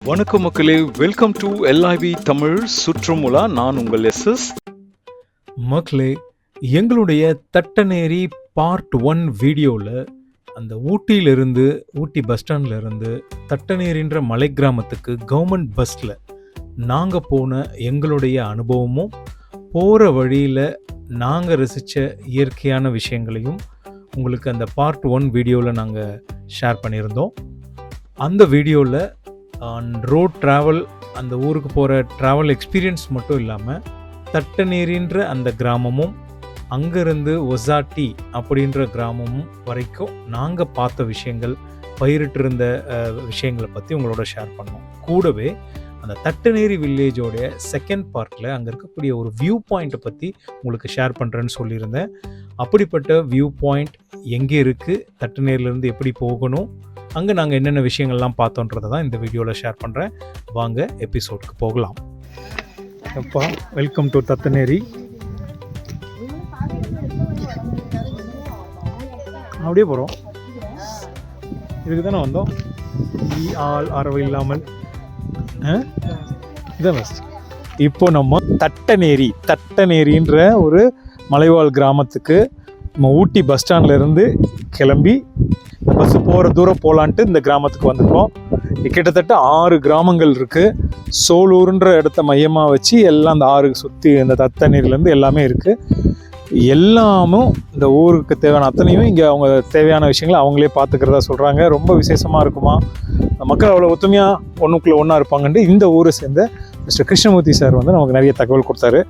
வணக்கம் மக்களே, welcome to LIV Tamil சுற்றுமுலா. நான் உங்கள் எஸ்எஸ். மக்களே, எங்களுடைய தட்டநேரி பார்ட் 1 வீடியோவில் அந்த ஊட்டி பஸ் ஸ்டாண்டில் இருந்து தட்டநேரின்ற மலை கிராமத்துக்கு கவர்மெண்ட் பஸ்ஸில் நாங்கள் போன எங்களுடைய அனுபவமும் போகிற வழியில் நாங்கள் ரசித்த இயற்கையான விஷயங்களையும் உங்களுக்கு அந்த பார்ட் 1 வீடியோவில் நாங்கள் ஷேர் பண்ணியிருந்தோம். அந்த வீடியோவில் ரோட் ட்ராவல், அந்த ஊருக்கு போகிற ட்ராவல் எக்ஸ்பீரியன்ஸ் மட்டும் இல்லாமல் தட்டநேரின்ற அந்த கிராமமும் அங்கேருந்து ஒசாட்டி அப்படின்ற கிராமமும் வரைக்கும் நாங்கள் பார்த்த விஷயங்கள், பயிரிட்டு இருந்த விஷயங்களை பற்றி உங்களோட ஷேர் பண்ணோம். கூடவே அந்த தட்டநேரி வில்லேஜோடைய செகண்ட் பார்ட்டில் அங்கே இருக்கக்கூடிய ஒரு வியூ பாயிண்ட்டை பற்றி உங்களுக்கு ஷேர் பண்ணுறேன்னு சொல்லியிருந்தேன். அப்படிப்பட்ட வியூ பாயிண்ட் எங்கே இருக்குது, தட்டநேரிலேருந்து எப்படி போகணும், அங்கே நாங்கள் என்னென்ன விஷயங்கள்லாம் பார்த்தோன்றதை தான் இந்த வீடியோவில் ஷேர் பண்ணுறேன். வாங்க எபிசோடுக்கு போகலாம். அப்பா, வெல்கம் டு தட்டநேரி. அப்படியே போகிறோம். இதுக்கு தானே வந்தோம். ஆரவு இல்லாமல் இதான் பெஸ்ட். இப்போ நம்ம தட்டநேரின்ற ஒரு மலைவாழ் கிராமத்துக்கு நம்ம ஊட்டி பஸ் ஸ்டாண்ட்லேருந்து கிளம்பி பஸ்ஸு போகிற தூரம் போகலான்ட்டு இந்த கிராமத்துக்கு வந்திருக்கோம். கிட்டத்தட்ட 6 கிராமங்கள் இருக்குது. சோலூருன்ற இடத்த மையமாக வச்சு எல்லாம் அந்த 6 சுற்றி இந்த தட்டநேரிலேருந்து எல்லாமே இருக்குது. எல்லாமும் இந்த ஊருக்கு தேவையான அத்தனையும் இங்கே அவங்க தேவையான விஷயங்களை அவங்களே பார்த்துக்கிறதா சொல்கிறாங்க. ரொம்ப விசேஷமாக இருக்குமா, மக்கள் அவ்வளோ ஒத்துமையாக ஒன்றுக்குள்ளே ஒன்றா இருப்பாங்கன்ட்டு இந்த ஊரை சேர்ந்த மிஸ்டர் கிருஷ்ணமூர்த்தி சார் வந்து நமக்கு நிறைய தகவல் கொடுத்தாரு.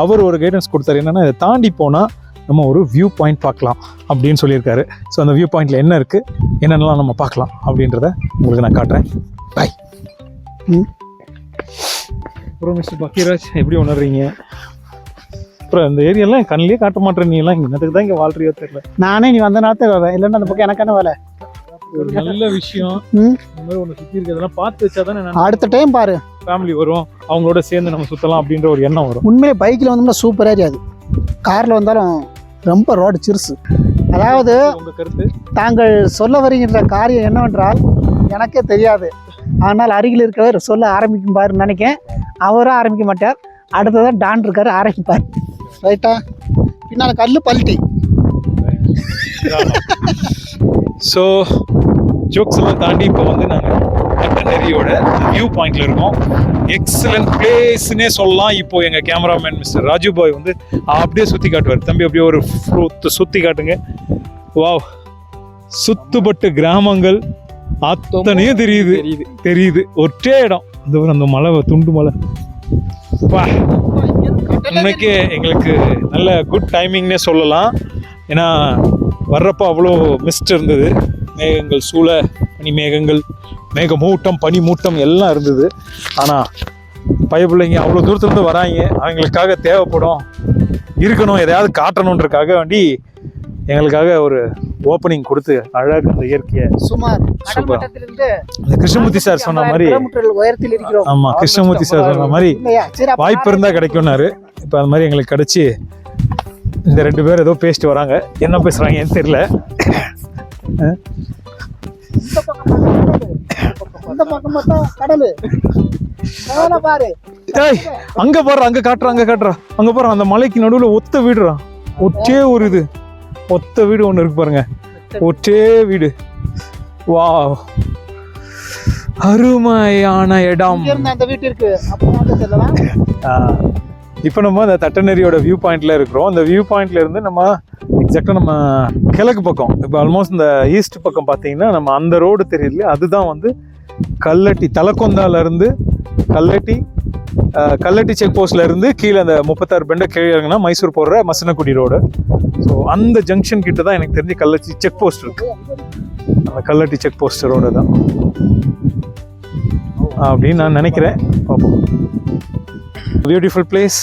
அவர் ஒரு கைடன்ஸ் கொடுத்தாரு. என்னென்னா, இதை தாண்டி போனால் நம்ம ஒரு வியூ பாயிண்ட் பார்க்கலாம் அப்படின்னு சொல்லியிருக்காரு. ஸோ அந்த வியூ பாயிண்டில் என்ன இருக்குது, என்னென்னலாம் நம்ம பார்க்கலாம் அப்படின்றத உங்களுக்கு நான் காட்டுறேன். பாய். அப்புறம் மிஸ்டர் பக்கீராஜ், எப்படி உணர்றீங்க? அப்புறம் இந்த ஏரியாலாம் கண்ணிலே காட்ட மாட்டேன். நீ எல்லாம் இன்னத்துக்கு தான் இங்கே வாழ்றியோ தெரியல. நானே நீ வந்த நேரத்தை வரேன், இல்லைன்னா அந்த பக்கம் எனக்கான வேலை. ஒரு நல்ல விஷயம். இந்த மாதிரி ஒன்று சுற்றி இருக்கிறதெல்லாம் பார்த்து வச்சா தானே அடுத்த டைம் பாரு ஃபேமிலி வரும், அவங்களோட சேர்ந்து நம்ம சுற்றலாம் அப்படின்ற ஒரு எண்ணம் வரும். உண்மையிலே பைக்கில் வந்தோம்னா சூப்பராக இருக்காது, காரில் வந்தாலும் ரொம்ப ரோடு சிறுசு. அதாவது உங்கள் கருத்து? தாங்கள் சொல்ல வருகின்ற காரியம் என்னவென்றால் எனக்கே தெரியாது, ஆனால் அருகில் இருக்கவர் சொல்ல ஆரம்பிக்கும் பாருன்னு நினைக்கேன். அவரும் ஆரம்பிக்க மாட்டார். அடுத்ததான் டான் இருக்காரு, ஆரம்பிப்பார். ரைட்டா? பின்னால் கல் பல்ட்டி. ஸோ ஜோக்ஸ் எல்லாம் தாண்டி இப்போ வந்து நாங்கள் தட்டநேரியோட வியூ பாயிண்ட்ல இருக்கோம். எக்ஸலண்ட் பிளேஸ்னே சொல்லலாம். இப்போ எங்கள் கேமராமேன் மிஸ்டர் ராஜு பாய் வந்து அப்படியே சுற்றி காட்டுவார். தம்பி, அப்படியே ஒரு சுற்றி காட்டுங்க. வாவ், சுத்துப்பட்டு கிராமங்கள் அத்தனையும் தெரியுது. ஒற்றே இடம். அந்த மலை, துண்டு மலை. இன்னைக்கு எங்களுக்கு நல்ல குட் டைமிங்னே சொல்லலாம். ஏன்னா வர்றப்போ அவ்வளோ மிஸ்ட் இருந்தது. மேகங்கள் சூழ, பனி மேகங்கள், மேகமூட்டம், பனி மூட்டம் எல்லாம் இருந்தது. ஆனால் பிள்ளைங்க அவ்வளோ தூரத்துலேருந்து வராங்க. அவங்களுக்காக தேவைப்படும், இருக்கணும், எதையாவது காட்டணுன்றக்காக வேண்டி எங்களுக்காக ஒரு ஓப்பனிங் கொடுத்து அழகாக அந்த இயற்கையை சுமார் அந்த கிருஷ்ணமூர்த்தி சார் சொன்ன மாதிரி, உயரத்தில் இருக்கிறோம். ஆமாம், கிருஷ்ணமூர்த்தி சார் சொன்ன மாதிரி வாய்ப்பு இருந்தால் கிடைக்கும்னாரு. இப்போ அது மாதிரி எங்களுக்கு கிடச்சி இந்த 2 பேர் ஏதோ பேசிட்டு வராங்க. என்ன பேசுகிறாங்கன்னு தெரியல. அங்க பாரு, அங்க காட்டுறா, அங்க பாரு, அந்த மலைக்கு நடுவுல ஒத்த வீடுறான். ஒற்றே ஒரு இது ஒத்த வீடு ஒண்ணு இருக்கு பாருங்க. ஒற்றே வீடு. வா, அருமையான இடம். அந்த வீட்டிற்கு இப்போ நம்ம அந்த தட்டநேரியோட வியூ பாயிண்ட்ல இருக்கிறோம். அந்த வியூ பாயிண்ட்ல இருந்து நம்ம எக்ஸாக்டாக நம்ம கிழக்கு பக்கம், இப்போ ஆல்மோஸ்ட் இந்த ஈஸ்ட் பக்கம் பார்த்தீங்கன்னா நம்ம அந்த ரோடு தெரியுது. அதுதான் வந்து கல்லட்டி, தலக்கொந்தால இருந்து கல்லட்டி செக் போஸ்ட்ல இருந்து கீழே அந்த 36 பெண்டை கீழே இறங்கினா மைசூர் போடுற மசனக்குடி ரோடு. ஸோ அந்த ஜங்ஷன் கிட்ட தான் எனக்கு தெரிஞ்சு கல்லட்டி செக் போஸ்ட் இருக்கு. அந்த கல்லட்டி செக் போஸ்ட் ரோடு தான் அப்படின்னு நான் நினைக்கிறேன். பார்ப்போம். பியூட்டிஃபுல் பிளேஸ்,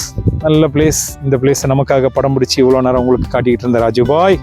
நல்ல பிளேஸ். இந்த பிளேஸை நமக்காக படம் பிடிச்சி இவ்வளோ நேரம் உங்களுக்கு காட்டிக்கிட்டு இருந்த ராஜு பாய்.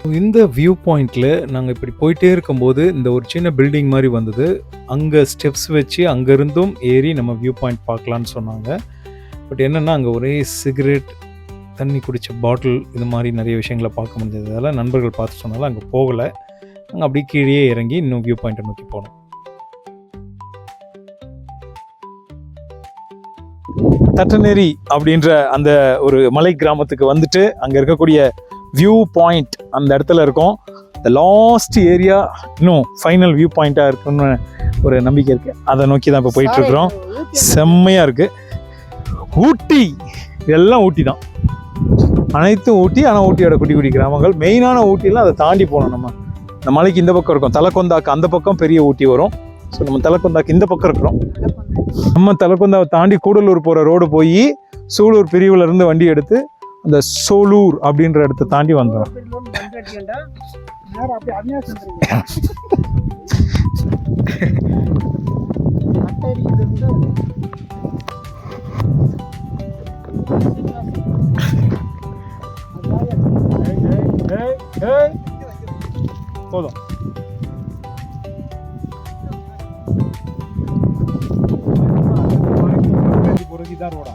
இந்த வியூ பாயிண்டில் நாங்கள் இப்படி போயிட்டே இருக்கும்போது இந்த ஒரு சின்ன பில்டிங் மாதிரி வந்தது. அங்கே ஸ்டெப்ஸ் வச்சு அங்கேருந்தும் ஏறி நம்ம வியூ பாயிண்ட் பார்க்கலான்னு சொன்னாங்க. பட் என்னென்னா அங்கே ஒரே சிகரெட், தண்ணி குடித்த பாட்டில், இது மாதிரி நிறைய விஷயங்களை பார்க்க முடிஞ்சதால் நண்பர்கள் பார்த்து சொன்னாலும் அங்கே போகலை. நாங்கள் அப்படியே கீழே இறங்கி இன்னும் வியூ பாயிண்ட்டை நோக்கி போனோம். தட்டநேரி அப்படின்ற அந்த ஒரு மலை கிராமத்துக்கு வந்துட்டு அங்கே இருக்கக்கூடிய வியூ பாயிண்ட் அந்த இடத்துல இருக்கும். இந்த லாஸ்ட் ஏரியா இன்னும் ஃபைனல் வியூ பாயிண்ட்டாக இருக்குன்னு ஒரு நம்பிக்கை இருக்குது. அதை நோக்கி தான் இப்போ போயிட்டுருக்குறோம். செம்மையாக இருக்குது. ஊட்டி, இதெல்லாம் ஊட்டி தான், அனைத்தும் ஊட்டி. ஆனால் ஊட்டியோட குட்டி குட்டி கிராமங்கள். மெயினான ஊட்டிலாம் அதை தாண்டி போகணும். நம்ம இந்த மலைக்கு இந்த பக்கம் இருக்கும், தலக்கொந்தாக்கு அந்த பக்கம் பெரிய ஊட்டி வரும். ஸோ நம்ம தலக்கொந்தாக்கு இந்த பக்கம் இருக்கிறோம். நம்ம தலக்கொந்தாவை தாண்டி கூடலூர் போகிற ரோடு போய் சூலூர் பிரிவுலேருந்து வண்டி எடுத்து அந்த சோலூர் அப்படின்ற இடத்த தாண்டி வந்தோம். போதும். தான் ரோடா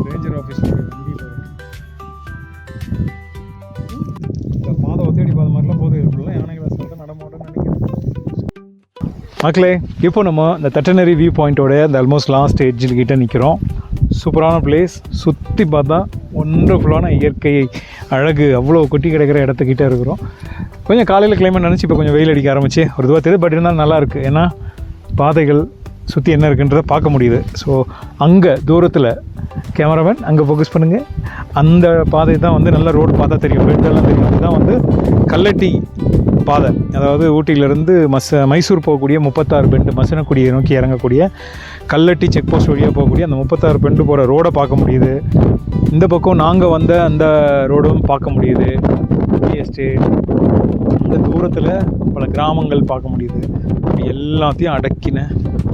ரேஞ்சர் ஆஃபீஸ் வண்டி போகிறோம். இந்த பாதை தேடி பாத மாதிரிலாம் போது இருக்குல்ல, யானைகளை சொல்லிட்டு நடமாட்டோன்னு நினைக்கிறேன். மக்களே, இப்போ நம்ம இந்த தட்டநேரி வியூ பாயிண்ட்டோட இந்த ஆல்மோஸ்ட் லாஸ்ட் எட்ஜில் கிட்டே நிற்கிறோம். சூப்பரான பிளேஸ். சுற்றி பார்த்தா ஒண்டர்ஃபுல்லான இயற்கை அழகு அவ்வளோ கொட்டி கிடக்கிற இடத்துக்கிட்டே இருக்கிறோம். கொஞ்சம் காலையில் கிளைமேட் நினச்சி இப்போ கொஞ்சம் வெயில் அடிக்க ஆரம்பிச்சு ஒரு இதுவாக தெரியுது. பட் இருந்தாலும் நல்லாயிருக்கு. ஏன்னா பாதைகள் சுற்றி என்ன இருக்குன்றதை பார்க்க முடியுது. ஸோ அங்கே தூரத்தில் கேமராமேன் அங்கே ஃபோக்கஸ் பண்ணுங்கள். அந்த பாதை தான் வந்து நல்ல ரோடு பார்த்தா தெரியும், பெல்ட்டெல்லாம் தெரியும். அதுதான் வந்து கல்லட்டி பாதை. அதாவது ஊட்டியிலேருந்து மைசூர் போகக்கூடிய 36 பெண்டு மசனக்குடியை நோக்கி இறங்கக்கூடிய கல்லட்டி செக் போஸ்ட் வழியாக போகக்கூடிய அந்த 36 பெண்டு போகிற ரோடை பார்க்க முடியுது. இந்த பக்கம் நாங்கள் வந்த அந்த ரோடும் பார்க்க முடியுது. எஸ்டேட் அந்த தூரத்தில் பல கிராமங்கள் பார்க்க முடியுது. எல்லாத்தையும் அடக்கின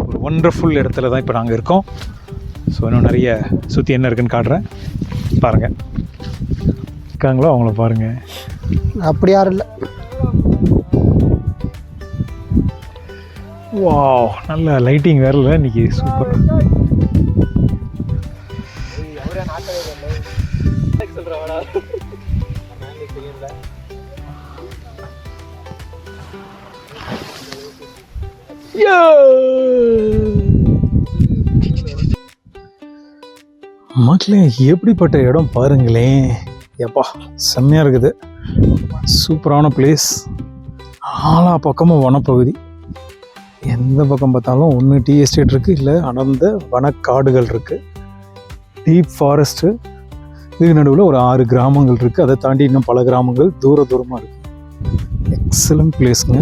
ஒரு ஒண்டர்ஃபுல் இடத்துல தான் இப்போ நாங்கள் இருக்கோம். ஸோ இன்னும் நிறைய சுற்றி என்ன இருக்குன்னு காட்டுறேன், பாருங்கள். இருக்காங்களோ அவங்கள பாருங்கள். அப்படி யாரும் இல்லை. வாவ், நல்ல லைட்டிங் வேற இல்லை இன்னைக்கு. சூப்பர். மக்களே, எப்படிப்பட்ட இடம் பாருங்களேன். எப்பா செம்மையாக இருக்குது. சூப்பரான பிளேஸ். ஆலா பக்கமும் வனப்பகுதி. எந்த பக்கம் பார்த்தாலும் ஒன்று டீ எஸ்டேட் இருக்குது, இல்லை அடர்ந்த வனக்காடுகள் இருக்குது, டீப் ஃபாரஸ்ட்டு. இதுக்கு நடுவில் ஒரு 6 கிராமங்கள் இருக்குது. அதை தாண்டி இன்னும் பல கிராமங்கள் தூரமாக இருக்குது. எக்ஸலண்ட் பிளேஸுங்க.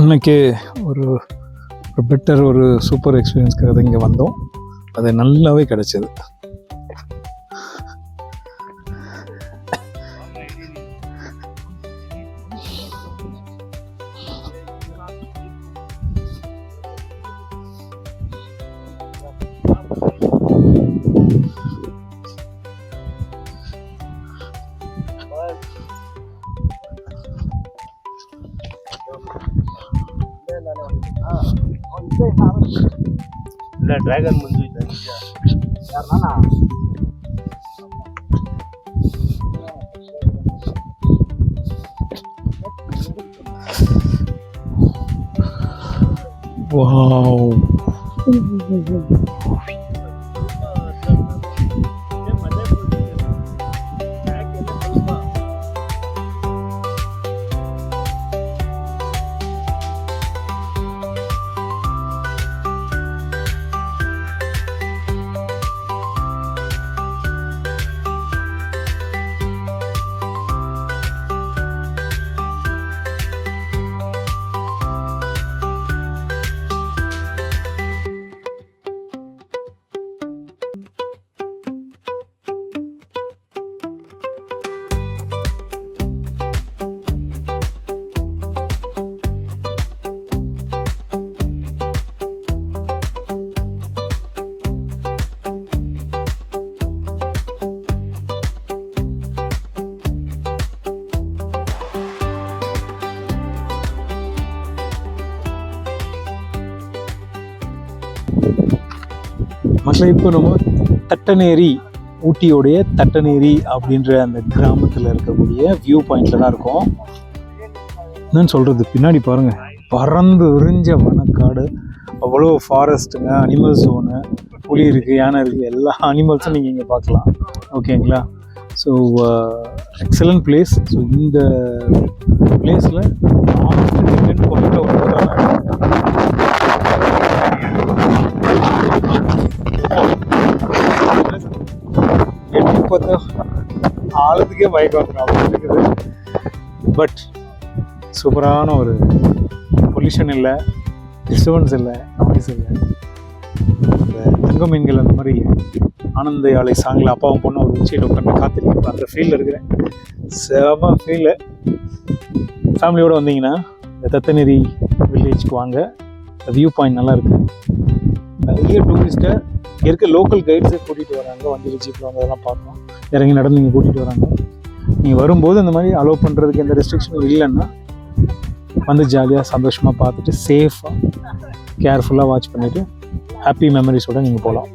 இன்னைக்கு ஒரு பெட்டர் ஒரு சூப்பர் எக்ஸ்பீரியன்ஸ்க்காக இங்கே வந்தோம். அது நல்லாவே கிடைச்சது. ಇಲ್ಲ ಡ್ರ್ಯಾಗನ್ ಮಂಜು ಇದೆ ಯಾರಣ್ಣ ವಾವ್. மக்களே இப்போ நம்ம தட்டநேரி, ஊட்டியோடைய தட்டநேரி அப்படின்ற அந்த கிராமத்தில் இருக்கக்கூடிய வியூ பாயிண்டில் தான் இருக்கோம். என்னன்னு சொல்கிறது, பின்னாடி பாருங்கள், பறந்து விரிஞ்ச வனக்காடு, அவ்வளோ ஃபாரஸ்ட்டுங்க, அனிமல் ஜோனு, புலி இருக்குது, யானை இருக்குது, எல்லா அனிமல்ஸும் நீங்கள் இங்கே பார்க்கலாம். ஓகேங்களா? So excellent place. ஸோ இந்த பிளேஸில் கொண்டு எட்டி பார்த்தா ஆழத்துக்கே மயக்கம் வந்துடும் அப்படி இருக்குது. பட் சூப்பரான ஒரு பொல்யூஷன் இல்லை, டிஸ்டர்பன்ஸ் இல்லை, நாய்ஸ் இல்லை. இந்த தங்க மீன்கள் அந்த மாதிரி ஆனந்த யாழை சாங்கில் அப்பாவும் பொண்ணு ஒரு உச்சியில் உட்காந்து காத்திருக்கேன், அந்த ஃபீல்டில் இருக்கிறேன். செம ஃபீல்டு. ஃபேமிலியோடு வந்தீங்கன்னா இந்த தத்தநேரி வில்லேஜ்க்கு வாங்க. வியூ பாயிண்ட் நல்லா இருக்குது. நிறைய டூரிஸ்ட்டை இங்கே இருக்க லோக்கல் கைட்ஸை கூட்டிகிட்டு வராங்க. வண்டியில் ஜீப்பில் வந்து அதெல்லாம் பார்க்கணும், இறங்கி நடந்து இங்கே கூட்டிகிட்டு வராங்க. நீங்கள் வரும்போது இந்த மாதிரி அலோவ் பண்ணுறதுக்கு எந்த ரெஸ்ட்ரிக்ஷனும் இல்லைன்னா வந்து ஜாலியாக சந்தோஷமாக பார்த்துட்டு சேஃபாக கேர்ஃபுல்லாக வாட்ச் பண்ணிவிட்டு ஹாப்பி மெமரிஸோடு நீங்கள் போகலாம்.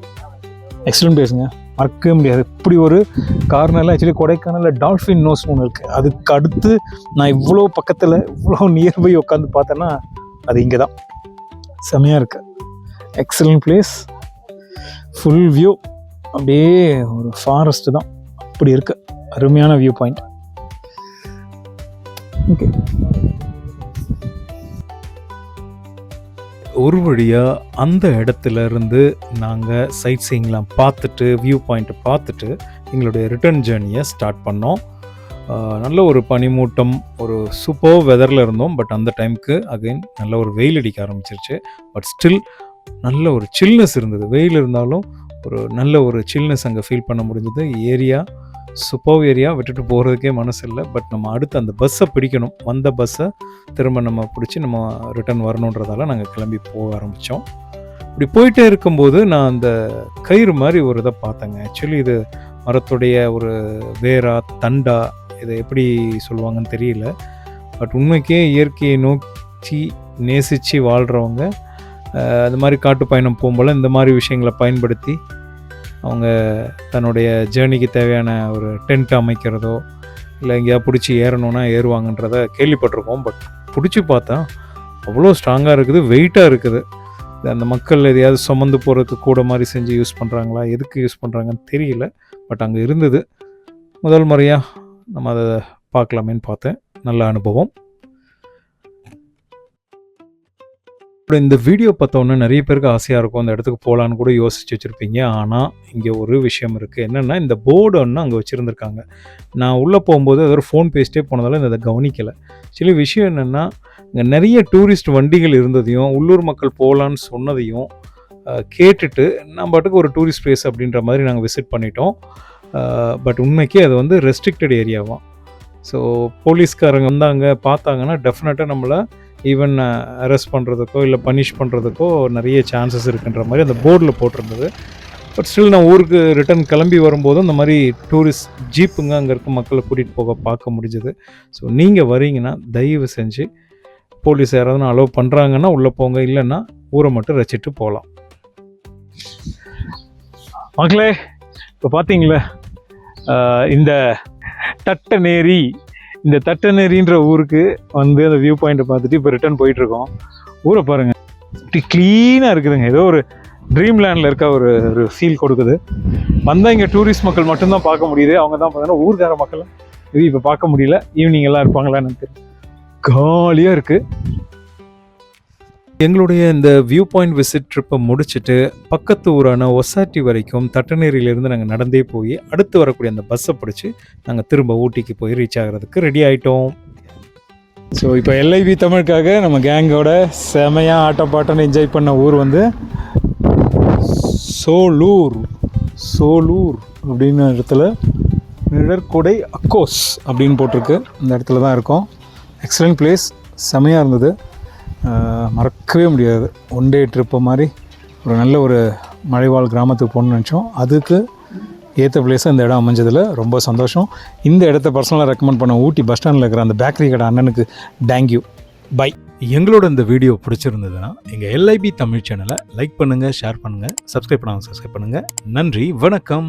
எக்ஸலண்ட் பிளேஸுங்க, மறக்கவே முடியாது. இப்படி ஒரு கார்னரில் ஆக்சுவலி கொடைக்கானலில் டால்ஃபின் நோஸ்னு ஒன்று இருக்குது. அதுக்கு அடுத்து நான் இவ்வளோ பக்கத்தில் இவ்வளோ நியர்பை உட்காந்து பார்த்தேன்னா அது இங்கே தான். செமையாக இருக்குது. எக்ஸலண்ட் பிளேஸ், ஃபுல் வியூ, அப்படியே ஒரு ஃபாரஸ்ட்டு தான், அப்படி இருக்குது. அருமையான வியூ பாயிண்ட். ஓகே, ஒரு வழியாக அந்த இடத்துல இருந்து நாங்கள் சைட் சீயிங்லாம் பார்த்துட்டு வியூ பாயிண்ட்டை பார்த்துட்டு எங்களுடைய ரிட்டர்ன் ஜேர்னியை ஸ்டார்ட் பண்ணோம். நல்ல ஒரு பனிமூட்டம், ஒரு சூப்பர் வெதரில் இருந்தோம். பட் அந்த டைமுக்கு அகைன் நல்ல ஒரு வெயில் அடிக்க ஆரம்பிச்சிருச்சு. பட் ஸ்டில் நல்ல ஒரு சில்னஸ் இருந்தது. வெயில் இருந்தாலும் ஒரு நல்ல ஒரு சில்னஸ் அங்கே ஃபீல் பண்ண முடிஞ்சது. ஏரியா சூப்பர் ஏரியா, விட்டுட்டு போகிறதுக்கே மனசு இல்லை. பட் நம்ம அடுத்து அந்த பஸ்ஸை பிடிக்கணும். வந்த பஸ்ஸை திரும்ப நம்ம பிடிச்சி நம்ம ரிட்டர்ன் வரணுன்றதால நாங்கள் கிளம்பி போக ஆரம்பித்தோம். இப்படி போயிட்டே இருக்கும்போது நான் அந்த கயிறு மாதிரி ஒரு இதை பார்த்தேங்க. ஆக்சுவலி இது மரத்துடைய ஒரு வேரா தண்டா, இதை எப்படி சொல்லுவாங்கன்னு தெரியல. பட் உண்மைக்கே இயற்கையை நோக்கி நேசித்து வாழ்கிறவங்க அது மாதிரி காட்டு பயணம் போகும்போது இந்த மாதிரி விஷயங்களை பயன்படுத்தி அவங்க தன்னுடைய ஜேர்னிக்கு தேவையான ஒரு டென்ட் அமைக்கிறதோ இல்லை எங்கேயா பிடிச்சி ஏறணுன்னா ஏறுவாங்கன்றதை கேள்விப்பட்டிருக்கோம். பட் பிடிச்சி பார்த்தா அவ்வளோ ஸ்ட்ராங்காக இருக்குது, வெயிட்டாக இருக்குது. அந்த மக்கள் எதையாவது சுமந்து போகிறதுக்கு கூட மாதிரி செஞ்சு யூஸ் பண்ணுறாங்களா, எதுக்கு யூஸ் பண்ணுறாங்கன்னு தெரியல. பட் அங்கே இருந்தது. முதல் முறையாக நம்ம அதை பார்க்கலாமேன்னு பார்த்தேன். நல்ல அனுபவம். இந்த வீடியோ பார்த்தோன்னே நிறைய பேருக்கு ஆசையாக இருக்கும், அந்த இடத்துக்கு போகலான்னு கூட யோசிச்சு வச்சுருப்பீங்க. ஆனால் இங்கே ஒரு விஷயம் இருக்குது. என்னென்னா, இந்த போர்டு ஒன்று அங்கே வச்சுருந்துருக்காங்க. நான் உள்ளே போகும்போது அது ஒரு ஃபோன் பேசிட்டே போனதால் இந்த அதை கவனிக்கலை. சில விஷயம் என்னென்னா, இங்கே நிறைய டூரிஸ்ட் வண்டிகள் இருந்ததையும் உள்ளூர் மக்கள் போகலான்னு சொன்னதையும் கேட்டுட்டு நம்ம பாட்டுக்கு ஒரு டூரிஸ்ட் பிளேஸ் அப்படின்ற மாதிரி நாங்கள் விசிட் பண்ணிட்டோம். பட் உண்மைக்கே அது வந்து ரெஸ்ட்ரிக்டட் ஏரியாவாம். ஸோ போலீஸ்காரங்க வந்தாங்க பார்த்தாங்கன்னா டெஃபினட்டாக நம்மளை ஈவன் அரெஸ்ட் பண்ணுறதுக்கோ இல்லை பனிஷ் பண்ணுறதுக்கோ நிறைய சான்சஸ் இருக்குன்ற மாதிரி அந்த போர்டில் போட்டிருந்தது. பட் ஸ்டில் நான் ஊருக்கு ரிட்டர்ன் கிளம்பி வரும்போது இந்த மாதிரி டூரிஸ்ட் ஜீப்புங்க அங்கே இருக்க மக்களை கூட்டிகிட்டு போக பார்க்க முடிஞ்சது. ஸோ நீங்கள் வரீங்கன்னா தயவு செஞ்சு போலீஸ் யாராவது அலோவ் பண்ணுறாங்கன்னா உள்ளே போங்க, இல்லைன்னா ஊரை மட்டும் ரசிச்சுட்டு போகலாம். மக்களே, இப்போ பார்த்தீங்களா இந்த தட்டநேரி, இந்த தட்டநேரின்ற ஊருக்கு வந்து அந்த வியூ பாயிண்ட்டை பார்த்துட்டு இப்போ ரிட்டர்ன் போயிட்டுருக்கோம். ஊரை பாருங்கள், இப்படி க்ளீனாக இருக்குதுங்க. ஏதோ ஒரு ட்ரீம் லேண்டில் இருக்க ஒரு ஃபீல் கொடுக்குது. வந்தால் இங்கே டூரிஸ்ட் மக்கள் மட்டும்தான் பார்க்க முடியுது. அவங்க தான் பார்த்தீங்கன்னா ஊர்கார மக்கள் இது இப்போ பார்க்க முடியல. ஈவினிங் எல்லாம் இருப்பாங்களான்னு எனக்கு தெரியும். காலியாக இருக்குது. எங்களுடைய இந்த வியூ பாயிண்ட் விசிட் ட்ரிப்பை முடிச்சுட்டு பக்கத்து ஊரான ஒசாட்டி வரைக்கும் தட்டநேரியிலேருந்து நாங்கள் நடந்தே போய் அடுத்து வரக்கூடிய அந்த பஸ்ஸை பிடிச்சி நாங்கள் திரும்ப ஊட்டிக்கு போய் ரீச் ஆகிறதுக்கு ரெடி ஆகிட்டோம். ஸோ இப்போ எல்ஐவி தமிழுக்காக நம்ம கேங்கோட செமையாக ஆட்டப்பாட்டன்னு என்ஜாய் பண்ண ஊர் வந்து சோலூர் அப்படின்னு இடத்துல நிழற்கொடை அக்கோஸ் அப்படின்னு போட்டிருக்கு. இந்த இடத்துல தான் இருக்கோம். எக்ஸலண்ட் பிளேஸ், செமையாக இருந்தது, மறக்கவே முடியாது. ஒன் டே ட்ரிப்பு மாதிரி ஒரு நல்ல ஒரு மலைவாழ் கிராமத்துக்கு போகணுன்னு நினச்சோம். அதுக்கு ஏற்ற பிளேஸாக இந்த இடம் அமைஞ்சதில் ரொம்ப சந்தோஷம். இந்த இடத்த பர்சனலாக ரெக்கமெண்ட் பண்ண ஊட்டி பஸ் ஸ்டாண்டில் இருக்கிற அந்த பேக்கரி கடை அண்ணனுக்கு தேங்க்யூ. பை. எங்களோட இந்த வீடியோ பிடிச்சிருந்ததுன்னா எங்கள் எல்ஐபி தமிழ் சேனலை லைக் பண்ணுங்கள், ஷேர் பண்ணுங்கள், சப்ஸ்கிரைப் பண்ணுங்கள். நன்றி, வணக்கம்.